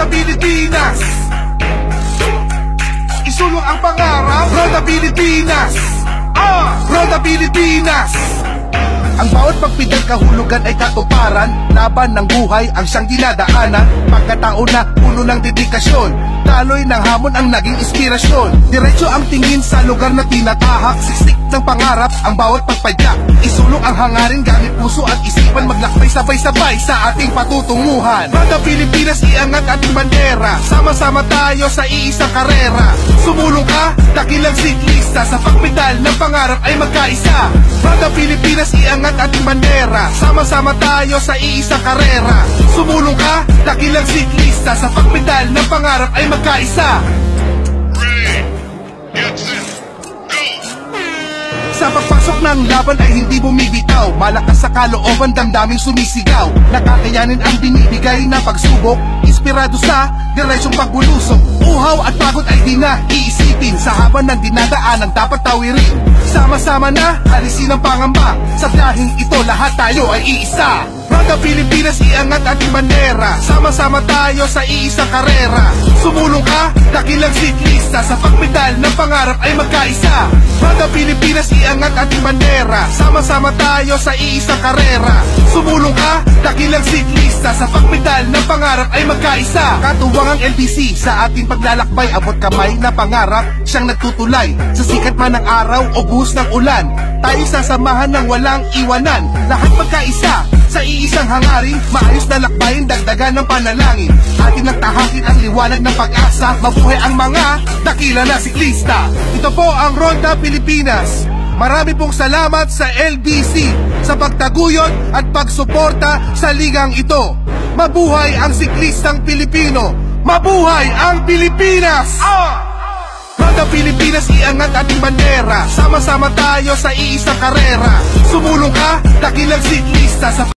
Pilipinas. Isulong ang pangarap, Roda Pilipinas. Roda Pilipinas. Ang bawat pagpidang kahulugan ay katuparan. Laban ng buhay ang siyang dinadaanan. Pagkatao na puno ng dedikasyon, daloy ng hamon ang naging inspirasyon. Diretso ang tingin sa lugar na tinatahak. Siksik ng pangarap ang bawat pagpadyak. Isulong ang hangarin gamit puso at isipan. Maglakbay sabay-sabay sa ating patutunguhan. Roda Pilipinas, iangat ating bandera. Sama-sama tayo sa iisang karera. Sumulong ka, dakilang siklista. Sa pagpedal ng pangarap ay magkaisa. Roda Pilipinas, iangat ating bandera. Sama-sama tayo sa iisang karera. Sumulong ka, dakilang siklista. Sa pagpedal ng pangarap ay magkaisa. Sa pagpasok ng laban ay hindi bumibitaw. Malakas sa kalooban, damdaming sumisigaw. Nakakayanin ang binibigay na pagsubok. Inspirado sa diretsyong pagbulusok. Uhaw at pagod ay di na iisipin. Sa haba ng dinadaanan dapat tawirin. Sama-sama na, alisin ang pangamba. Sa biyaheng ito lahat tayo ay iisa. Roda Pilipinas, iangat ating bandera. Sama-sama tayo sa iisang karera. Sumulong ka, dakilang siklista. Sa pagpedal ng pangarap ay magkaisa. Roda Pilipinas, iangat ating bandera. Sama-sama tayo sa iisang karera. Sumulong ka, dakilang siklista. Sa pagpedal ng pangarap ay magkaisa. Katuwangang LBC sa ating paglalakbay. Abot kamay na pangarap, siyang nagtutulay. Sa sikat man ng araw o buhos ng ulan, tayo sasamahan ng walang iwanan. Lahat magkaisa sa iisang hangarin. Maayos na lakbayin, dagdagan ng panalangin. Atin nagtahakin ang liwanag ng pag-asa. Mabuhay ang mga dakila na siklista. Ito po ang Roda Pilipinas. Marami pong salamat sa LBC sa pagtaguyod at pagsuporta sa ligang ito. Mabuhay ang siklistang Pilipino. Mabuhay ang Pilipinas! Roda Pilipinas, iangat ating bandera. Sama-sama tayo sa iisang karera. Sumulong ka, dakilang siklista. Sa